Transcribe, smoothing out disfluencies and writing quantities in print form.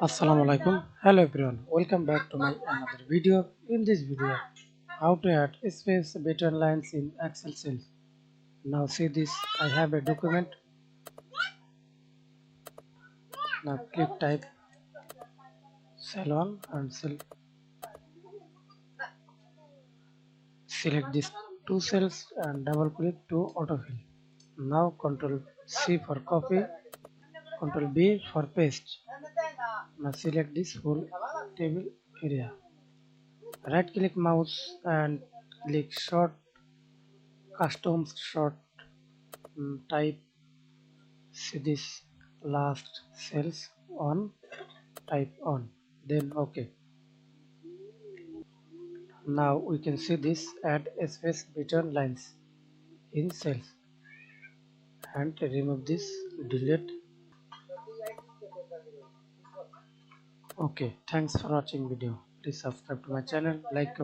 Assalamu alaikum. Hello everyone. Welcome back to my another video. In this video, how to add space button lines in Excel cells. Now see this. I have a document. Now click type cell 1 and select these two cells and double click to autofill. Now Control C for copy, Control B for paste. Now select this whole table area. Right click mouse and click short custom short. Type see this last cells on, type on, then OK. Now we can see this add space button lines in cells and remove this, delete. Okay, thanks for watching video. Please subscribe to my channel, like, comment.